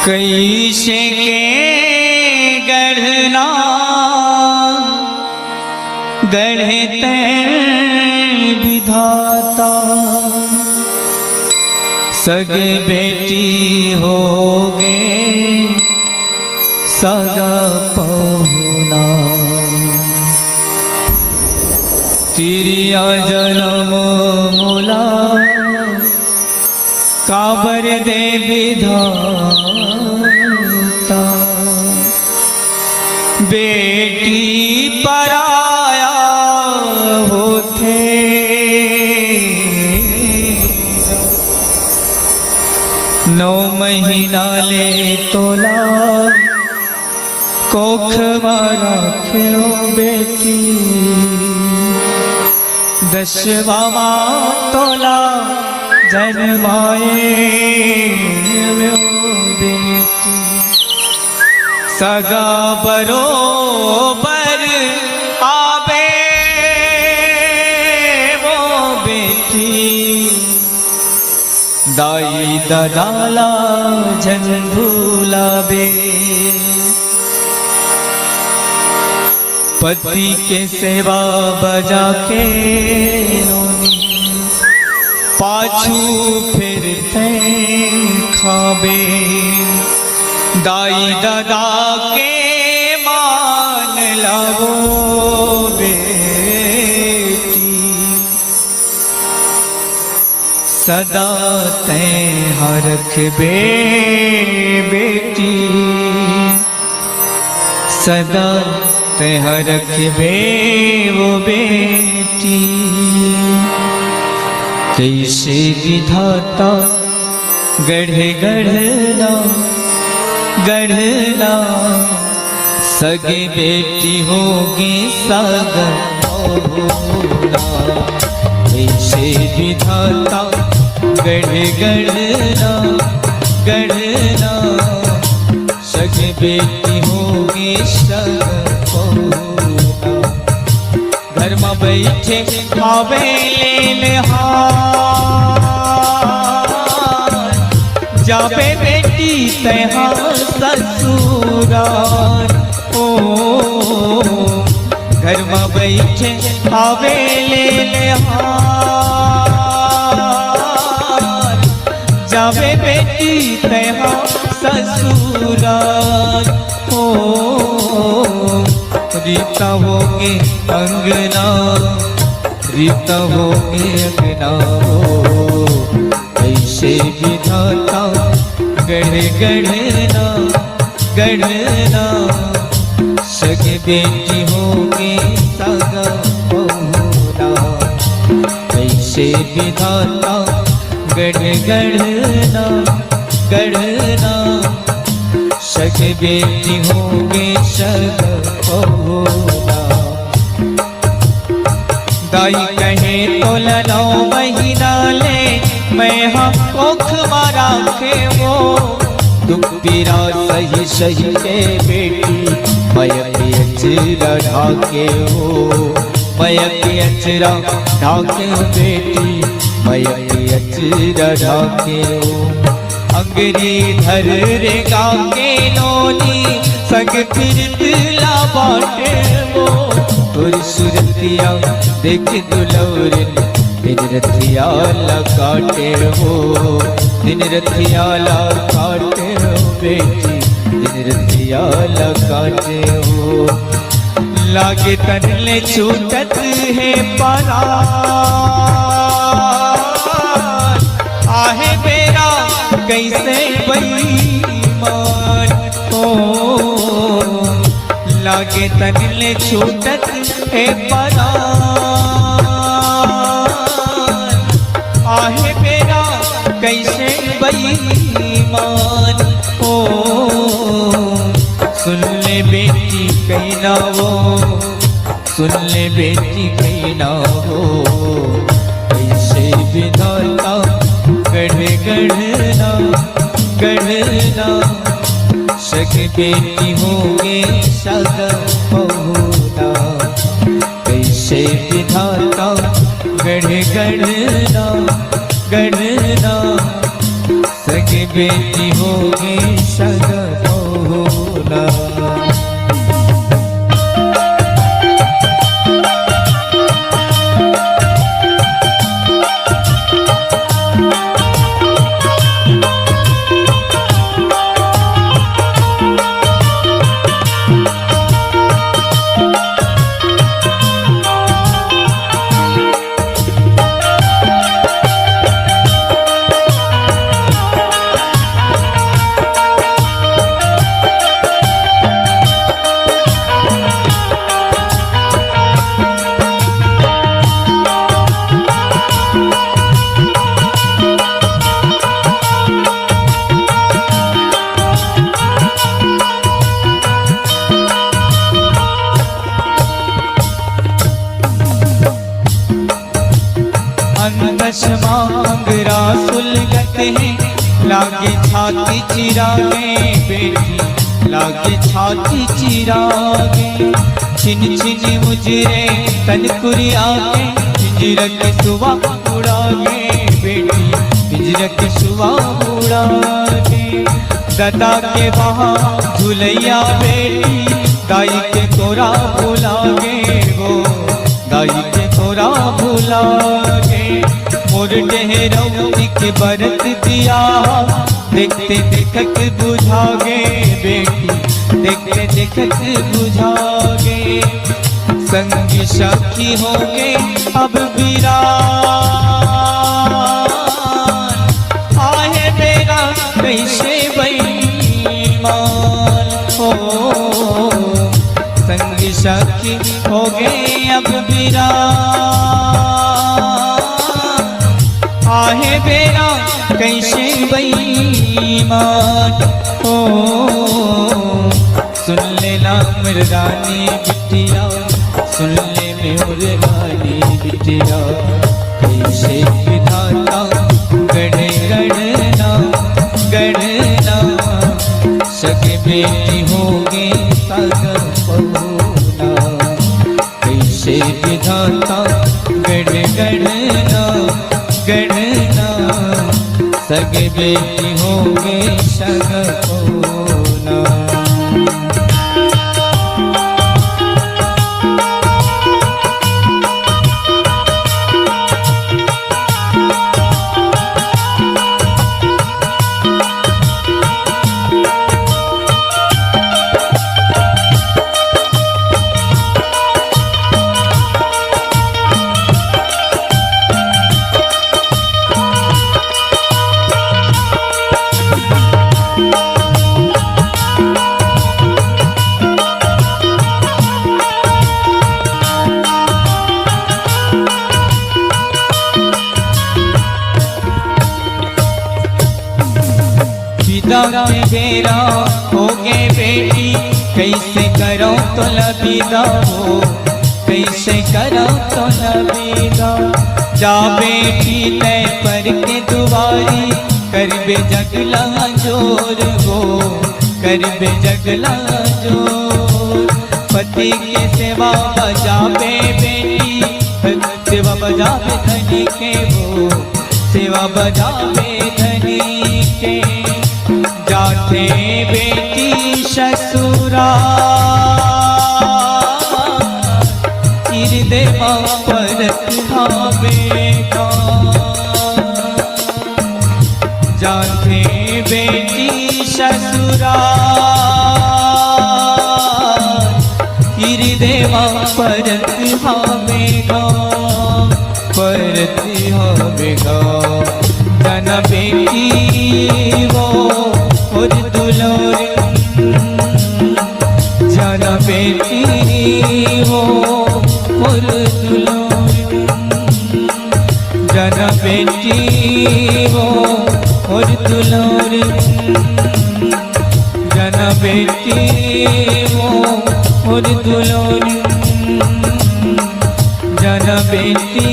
कैसे के गढ़ना गढ़ते विधाता, सगे बेटी होगे सगा पहुना। तिरिया जन्म मोला काबर दे विधाता, बेटी पराया होते नौ महीना ले तोला कोख मारा क्यों बेटी, दशवा तोला जन्माए वो बेटी, सगा बरोबर आवे वो बेटी, दाई ददाला जन भूलावे। पति के सेवा बजा के पाछू फिरते खाबे, दाई दादा के मान लावो बेटी, सदा तैं रखबे बेटी, सदा तैं रखबे वो बेटी। कैसे विधाता गढ़े गढ़ना गढ़ना, सगे बेटी होगी सगा पहुना। कैसे विधाता गढ़े गढ़ना गढ़ना, सगे बेटी होगी सगा पहुना। घर में बैठे खावे ले हार, जाबे बेटी तैहा ससुराल। ओ घर में बैठे खावे ले हार, जाबे बेटी तैहा ससुराल। ओ रीता होगे अंगना, रीता होगे अंगना हो, कैसे विधाता गढ़े गढ़ना गढ़ना, सगे बेटी होगे सगा पहुना। कैसे विधाता गढ़े गढ़ना गढ़ना, सगे बेटी होगे सगा पहुना। दाई कहे तो लनो महीना ले, मैं हम कोख मारा के वो, दुख पीरा सही सही के बेटी, मयक अचरा ढाके हो, मयक अचरा ढाके बेटी, मयक अचरा ढाके हो। अंगरी धर रे गाके नोनी, सग फिर दिला बाटे वो, तुर सुरतिया देख दुलौरन, दिन रथिया काटे हो, दिन रथिया काटे हो बेटी, दिन रथिया काटे हो। लागे तन ले छूटत है परा, आहे मेरा कैसे बेईमान। ओ लागे तन ले छूटत है परा, आहे मेरा कैसे बेईमान। ओ सुन ले बेटी कहना वो, सुन ले बेटी कहना हो, कैसे विधाता गढ़े गढ़ना गढ़ना, सगे बेटी होगे सगा पहुना। कैसे विधाता गढ़े गढ़ना गढ़ना, सगे बेटी होगी सगोला। अंगश मांगरा सुलगत है, लागे छाती चिरागे बेटी, लागे छाती चिरागे। छिन छिन मुजरे तन कुरियागे, पिंजरक सुवा उड़ागे बेटी, पिंजरक सुवा उड़ागे। ददा के वहाँ झुलैया बेटी, दाई के तोरा भुलागे वो, दाई के तोरा भुलागे। मोर डेहरौती के बरत दिया, देखते देखत बुझागे बेटी, देखते देखत बुझागे। संगी साथी होगे अब वीरान, आहे मेरा कैसे बेईमान हो। संगी साथी होगे अब वीरान, आहे बेरा कैसे बेईमान हो। सुन लेना मर्दानी बिटिया, सुन ले मेरी बिटिया, कैसे विधाता गढ़े गढ़ना गढ़ना। सगे बेटी होगी सगा बहुना, कैसे विधाता गढ़े गढ़ना गढ़ना। सगे बेटी होगे सगा बहुना। विदा में बेरा होगे बेटी, कैसे करो तो लबीदा हो, कैसे करो तो लबीदा। जा बेटी तय पर के दुआरी, करबे जगला जोर वो, करबे जगला जोर। पति के सेवा बजाबे बेटी, सेवा बजाबे धनी के वो, सेवा बजाबे धनी के। जाते बेटी ससुराल, हृदय परत बेटा। जाते बेटी ससुराल, हृदय परत बेगा, परत बेगा। जन बेटी वो और दुलार, जाना बेटी हो और दुलार। जाना बेटी हो और दुलार, जाना बेटी हो और दुलार। जाना बेटी